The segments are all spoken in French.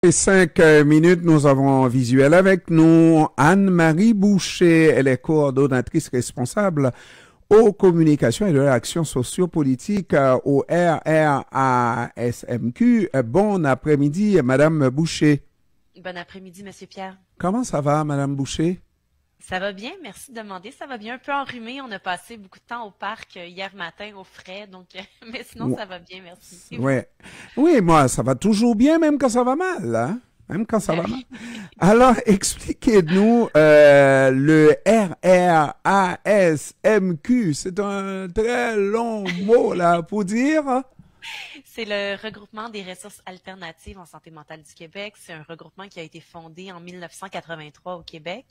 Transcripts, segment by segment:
Et 5 minutes, nous avons en visuel avec nous Anne-Marie Boucher. Elle est coordonnatrice responsable aux communications et de l'action sociopolitique au RRASMQ. Bon après-midi, Madame Boucher. Bon après-midi, Monsieur Pierre. Comment ça va, Madame Boucher? Ça va bien, merci de demander. Ça va bien, un peu enrhumé. On a passé beaucoup de temps au parc hier matin au frais, donc mais sinon ça va bien, merci. Et vous? Ouais. Oui, moi, ça va toujours bien, même quand ça va mal, hein? Même quand ça Ben va mal. oui. Alors, expliquez-nous le RRASMQ. C'est un très long mot, là, pour dire. C'est le regroupement des ressources alternatives en santé mentale du Québec. C'est un regroupement qui a été fondé en 1983 au Québec.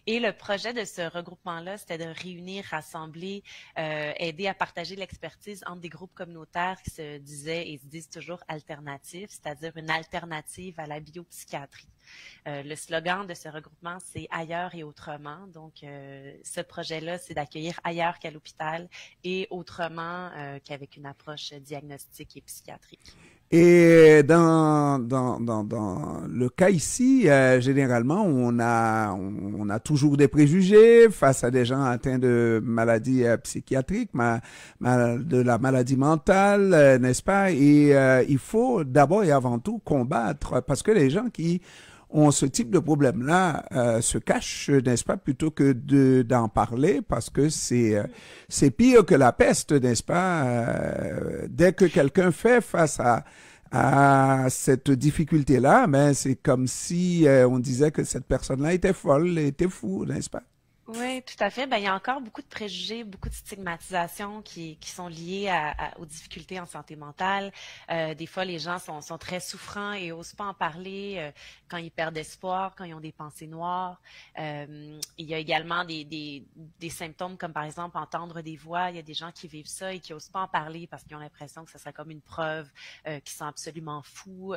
Et le projet de ce regroupement-là, c'était de réunir, rassembler, aider à partager l'expertise entre des groupes communautaires qui se disaient et se disent toujours alternatifs, c'est-à-dire une alternative à la biopsychiatrie. Le slogan de ce regroupement, c'est ailleurs et autrement. Donc, ce projet-là, c'est d'accueillir ailleurs qu'à l'hôpital et autrement qu'avec une approche diagnostique et psychiatrique. Et dans le cas ici, généralement, on a toujours des préjugés face à des gens atteints de maladies psychiatriques, de la maladie mentale, n'est-ce pas? Et il faut d'abord et avant tout combattre, parce que les gens qui ont ce type de problème-là se cachent, n'est-ce pas, plutôt que d'en parler, parce que c'est pire que la peste, n'est-ce pas? Dès que quelqu'un fait face à cette difficulté-là, ben c'est comme si on disait que cette personne-là était folle, était fou, n'est-ce pas? Oui, tout à fait. Ben, il y a encore beaucoup de préjugés, beaucoup de stigmatisation qui sont liées aux difficultés en santé mentale. Des fois, les gens sont très souffrants et osent pas en parler quand ils perdent espoir, quand ils ont des pensées noires. Il y a également des symptômes comme par exemple entendre des voix. Il y a des gens qui vivent ça et qui osent pas en parler parce qu'ils ont l'impression que ça serait comme une preuve qu'ils sont absolument fous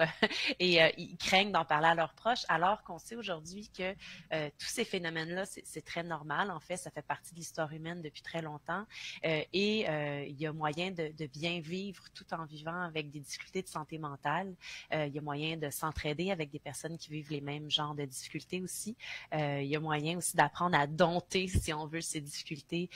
et ils craignent d'en parler à leurs proches, alors qu'on sait aujourd'hui que tous ces phénomènes-là, c'est très normal. En fait, ça fait partie de l'histoire humaine depuis très longtemps il y a moyen de bien vivre tout en vivant avec des difficultés de santé mentale. Il y a moyen de s'entraider avec des personnes qui vivent les mêmes genres de difficultés aussi. Il y a moyen aussi d'apprendre à dompter, si on veut, ces difficultés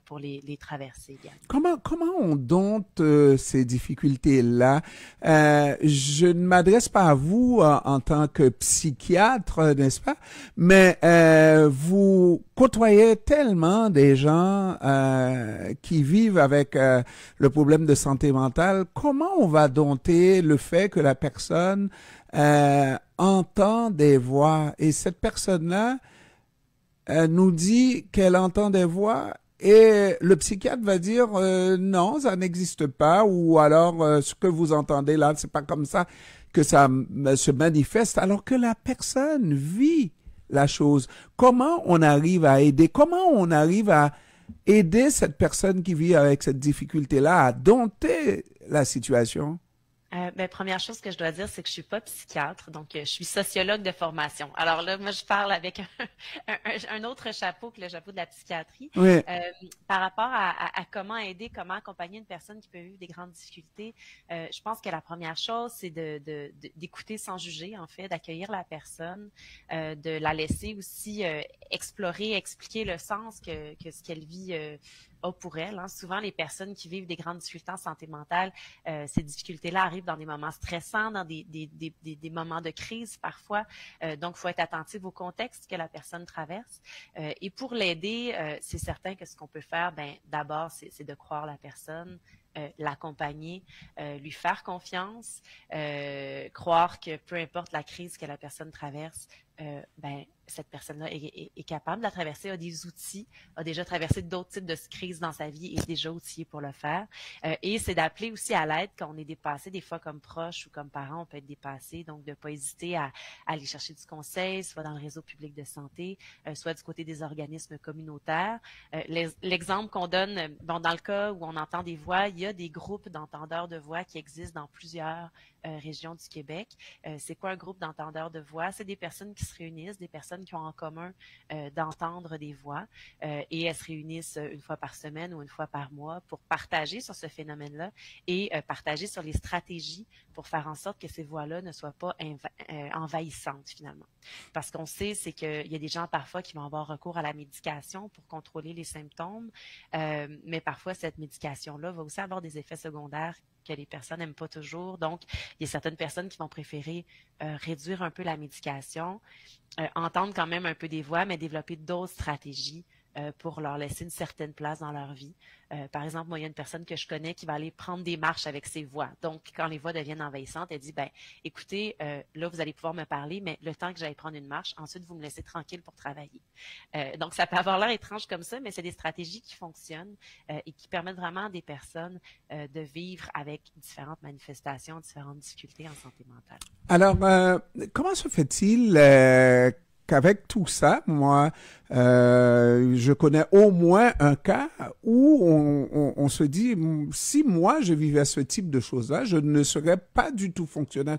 pour les traverser également. Comment on dompte ces difficultés-là? Je ne m'adresse pas à vous en tant que psychiatre, n'est-ce pas? Mais vous côtoyez tellement des gens qui vivent avec le problème de santé mentale. Comment on va dompter le fait que la personne entend des voix et cette personne-là nous dit qu'elle entend des voix et le psychiatre va dire non, ça n'existe pas ou alors ce que vous entendez là, c'est pas comme ça que ça se manifeste alors que la personne vit la chose. Comment on arrive à aider? Comment on arrive à aider cette personne qui vit avec cette difficulté-là à dompter la situation? Ben, première chose que je dois dire, c'est que je suis pas psychiatre, donc je suis sociologue de formation. Alors là, moi, je parle avec un autre chapeau que le chapeau de la psychiatrie. Oui. Euh, Par rapport à comment aider, comment accompagner une personne qui peut vivre des grandes difficultés, je pense que la première chose, c'est d'écouter sans juger, en fait, d'accueillir la personne, de la laisser aussi explorer, expliquer le sens que ce qu'elle vit a pour elle. Hein. Souvent, les personnes qui vivent des grandes difficultés en santé mentale, ces difficultés-là arrivent dans des moments stressants, dans des moments de crise parfois. Donc, il faut être attentif au contexte que la personne traverse. Et pour l'aider, c'est certain que ce qu'on peut faire, ben d'abord, c'est de croire la personne, l'accompagner, lui faire confiance, croire que peu importe la crise que la personne traverse, ben cette personne-là est capable de la traverser, a des outils, a déjà traversé d'autres types de crises dans sa vie et est déjà outillée pour le faire. Et c'est d'appeler aussi à l'aide quand on est dépassé, des fois comme proche ou comme parent, on peut être dépassé, donc de ne pas hésiter à aller chercher du conseil, soit dans le réseau public de santé, soit du côté des organismes communautaires. L'exemple qu'on donne, bon, dans le cas où on entend des voix, il y a des groupes d'entendeurs de voix qui existent dans plusieurs régions du Québec. C'est quoi un groupe d'entendeurs de voix? C'est des personnes qui se réunissent, des personnes personnes qui ont en commun d'entendre des voix et elles se réunissent une fois par semaine ou une fois par mois pour partager sur ce phénomène-là et partager sur les stratégies pour faire en sorte que ces voix-là ne soient pas envahissantes finalement. Parce qu'on sait, c'est qu'il y a des gens parfois qui vont avoir recours à la médication pour contrôler les symptômes, mais parfois cette médication-là va aussi avoir des effets secondaires que les personnes n'aiment pas toujours. Donc, il y a certaines personnes qui vont préférer réduire un peu la médication, entendre quand même un peu des voix, mais développer d'autres stratégies pour leur laisser une certaine place dans leur vie. Par exemple, moi, il y a une personne que je connais qui va aller prendre des marches avec ses voix. Donc, quand les voix deviennent envahissantes, elle dit, ben, écoutez, là, vous allez pouvoir me parler, mais le temps que j'aille prendre une marche, ensuite, vous me laissez tranquille pour travailler. Donc, ça peut avoir l'air étrange comme ça, mais c'est des stratégies qui fonctionnent et qui permettent vraiment à des personnes de vivre avec différentes manifestations, différentes difficultés en santé mentale. Alors, comment se fait-il qu'avec tout ça, moi, je connais au moins un cas où on se dit, si moi je vivais ce type de choses-là, je ne serais pas du tout fonctionnel.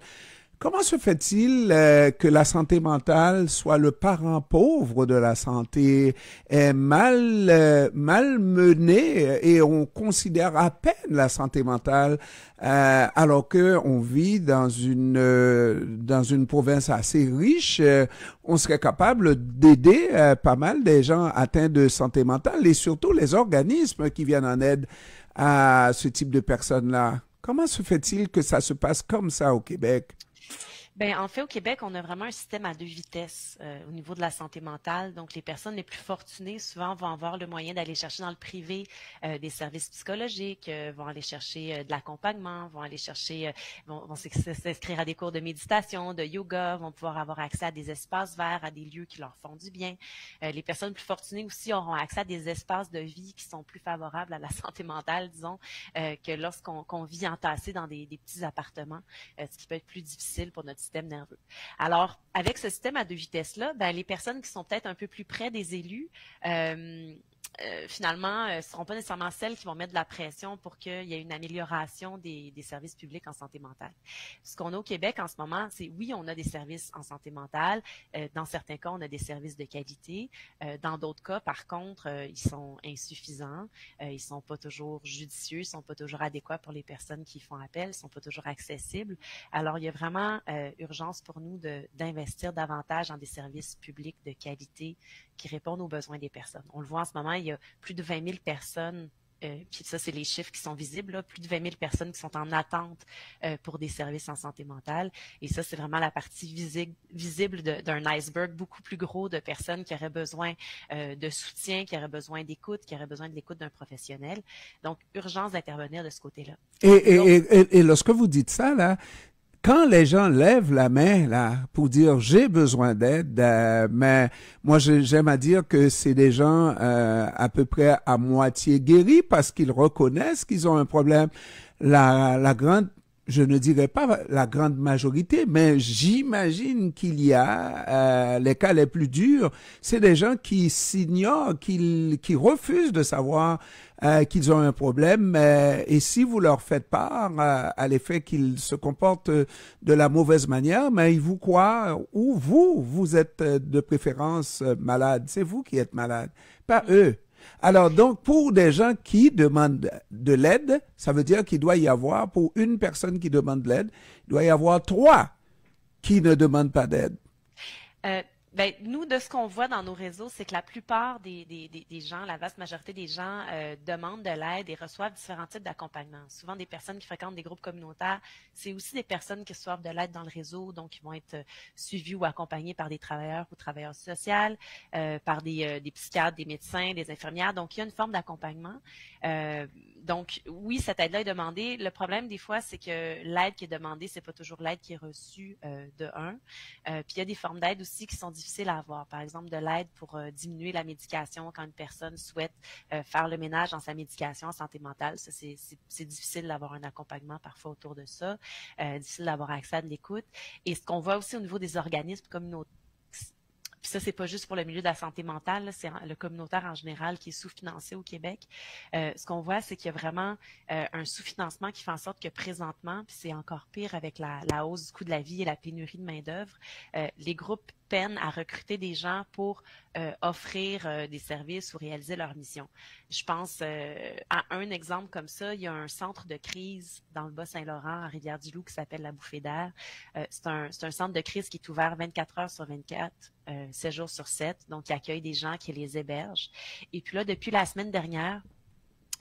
Comment se fait-il que la santé mentale soit le parent pauvre de la santé, est mal menée et on considère à peine la santé mentale alors que on vit dans une province assez riche, on serait capable d'aider pas mal des gens atteints de santé mentale et surtout les organismes qui viennent en aide à ce type de personnes-là. Comment se fait-il que ça se passe comme ça au Québec? Ben, en fait, au Québec, on a vraiment un système à 2 vitesses au niveau de la santé mentale. Donc, les personnes les plus fortunées, souvent, vont avoir le moyen d'aller chercher dans le privé des services psychologiques, vont aller chercher de l'accompagnement, vont aller chercher, vont s'inscrire à des cours de méditation, de yoga, vont pouvoir avoir accès à des espaces verts, à des lieux qui leur font du bien. Les personnes plus fortunées aussi auront accès à des espaces de vie qui sont plus favorables à la santé mentale, disons, que lorsqu'on vit entassé dans des petits appartements, ce qui peut être plus difficile pour notre système nerveux. Alors, avec ce système à 2 vitesses-là, ben, les personnes qui sont peut-être un peu plus près des élus, finalement, ne seront pas nécessairement celles qui vont mettre de la pression pour qu'il y ait une amélioration des services publics en santé mentale. Ce qu'on a au Québec en ce moment, c'est oui, on a des services en santé mentale. Dans certains cas, on a des services de qualité. Dans d'autres cas, par contre, ils sont insuffisants. Ils sont pas toujours judicieux, ils sont pas toujours adéquats pour les personnes qui font appel, ils sont pas toujours accessibles. Alors, il y a vraiment urgence pour nous d'investir davantage dans des services publics de qualité qui répondent aux besoins des personnes. On le voit en ce moment, il y a plus de 20 000 personnes, puis ça, c'est les chiffres qui sont visibles, là, plus de 20 000 personnes qui sont en attente pour des services en santé mentale. Et ça, c'est vraiment la partie visible d'un iceberg beaucoup plus gros de personnes qui auraient besoin de soutien, qui auraient besoin d'écoute, qui auraient besoin de l'écoute d'un professionnel. Donc, urgence d'intervenir de ce côté-là. Et lorsque vous dites ça, là, quand les gens lèvent la main là pour dire j'ai besoin d'aide, mais moi j'aime à dire que c'est des gens à peu près à moitié guéris parce qu'ils reconnaissent qu'ils ont un problème. La grande, je ne dirais pas la grande majorité, mais j'imagine qu'il y a les cas les plus durs, c'est des gens qui s'ignorent, qui refusent de savoir qu'ils ont un problème, et si vous leur faites part à l'effet qu'ils se comportent de la mauvaise manière, mais ils vous croient, ou vous êtes de préférence malade, c'est vous qui êtes malade, pas eux. Alors donc, pour des gens qui demandent de l'aide, ça veut dire qu'il doit y avoir, pour une personne qui demande de l'aide, il doit y avoir 3 qui ne demandent pas d'aide. Ben, nous, de ce qu'on voit dans nos réseaux, c'est que la plupart des gens, la vaste majorité des gens demandent de l'aide et reçoivent différents types d'accompagnement. Souvent, des personnes qui fréquentent des groupes communautaires, c'est aussi des personnes qui reçoivent de l'aide dans le réseau, donc ils vont être suivis ou accompagnés par des travailleurs ou travailleurs sociaux, par des psychiatres, des médecins, des infirmières. Donc, il y a une forme d'accompagnement. Donc, oui, cette aide-là est demandée. Le problème, des fois, c'est que l'aide qui est demandée, c'est pas toujours l'aide qui est reçue de un. Puis, il y a des formes d'aide aussi qui sont difficiles à avoir. Par exemple, de l'aide pour diminuer la médication quand une personne souhaite faire le ménage dans sa médication en santé mentale. Ça, c'est difficile d'avoir un accompagnement parfois autour de ça. Difficile d'avoir accès à de l'écoute. Et ce qu'on voit aussi au niveau des organismes communautaires, puis ça, c'est pas juste pour le milieu de la santé mentale, c'est le communautaire en général qui est sous-financé au Québec. Ce qu'on voit, c'est qu'il y a vraiment un sous-financement qui fait en sorte que présentement, puis c'est encore pire avec la hausse du coût de la vie et la pénurie de main-d'œuvre, les groupes peinent à recruter des gens pour offrir des services ou réaliser leur mission. Je pense à un exemple comme ça. Il y a un centre de crise dans le Bas-Saint-Laurent, à Rivière-du-Loup, qui s'appelle la Bouffée d'air. C'est un centre de crise qui est ouvert 24 heures sur 24, 7 jours sur 7, donc qui accueille des gens, qui les hébergent. Et puis là, depuis la semaine dernière,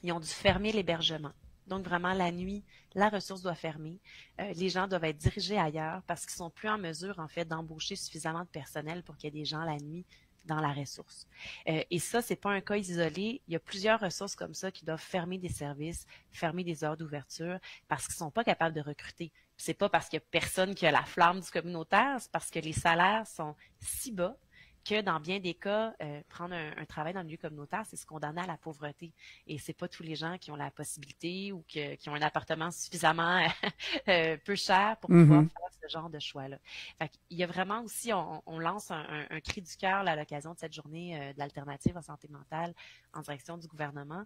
ils ont dû fermer l'hébergement. Donc, vraiment, la nuit, la ressource doit fermer. Les gens doivent être dirigés ailleurs parce qu'ils sont plus en mesure, en fait, d'embaucher suffisamment de personnel pour qu'il y ait des gens la nuit dans la ressource. Et ça, c'est pas un cas isolé. Il y a plusieurs ressources comme ça qui doivent fermer des services, fermer des heures d'ouverture parce qu'ils sont pas capables de recruter. C'est pas parce qu'il y a personne qui a la flamme du communautaire, c'est parce que les salaires sont si bas que dans bien des cas, prendre un travail dans le milieu communautaire, c'est se condamner à la pauvreté. Et c'est pas tous les gens qui ont la possibilité ou qui ont un appartement suffisamment peu cher pour pouvoir faire ce genre de choix-là. Fait qu'il y a vraiment aussi, on lance un cri du cœur à l'occasion de cette journée de l'alternative en santé mentale en direction du gouvernement.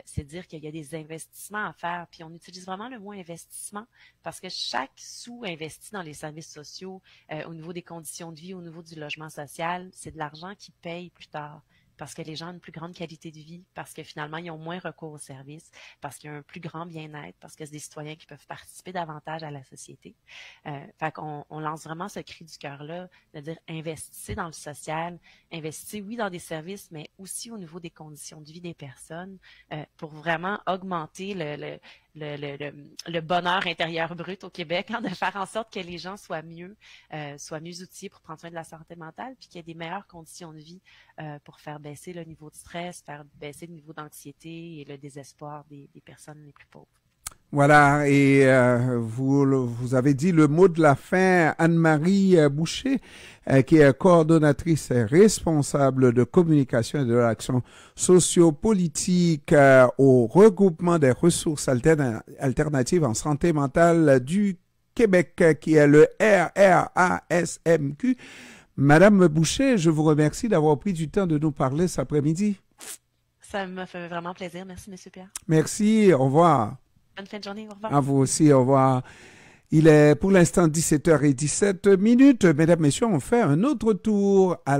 C'est dire qu'il y a des investissements à faire. Puis on utilise vraiment le mot investissement parce que chaque sou investi dans les services sociaux, au niveau des conditions de vie, au niveau du logement social, c'est de l'argent qui paye plus tard parce que les gens ont une plus grande qualité de vie, parce que finalement, ils ont moins recours aux services, parce qu'il y a un plus grand bien-être, parce que c'est des citoyens qui peuvent participer davantage à la société. Fait qu'on lance vraiment ce cri du cœur-là, de dire investissez dans le social, investissez, oui, dans des services, mais aussi au niveau des conditions de vie des personnes pour vraiment augmenter le bonheur intérieur brut au Québec, de faire en sorte que les gens soient mieux outillés pour prendre soin de la santé mentale, puis qu'il y ait des meilleures conditions de vie pour faire baisser le niveau de stress, faire baisser le niveau d'anxiété et le désespoir des personnes les plus pauvres. Voilà, et vous avez dit le mot de la fin, Anne-Marie Boucher, qui est coordonnatrice et responsable de communication et de l'action sociopolitique au regroupement des ressources alternatives en santé mentale du Québec, qui est le RRASMQ. Madame Boucher, je vous remercie d'avoir pris du temps de nous parler cet après-midi. Ça m'a fait vraiment plaisir. Merci, M. Pierre. Merci, au revoir. Bonne fin de journée, au revoir. À vous aussi, au revoir. Il est pour l'instant 17h17. Mesdames, Messieurs, on fait un autre tour à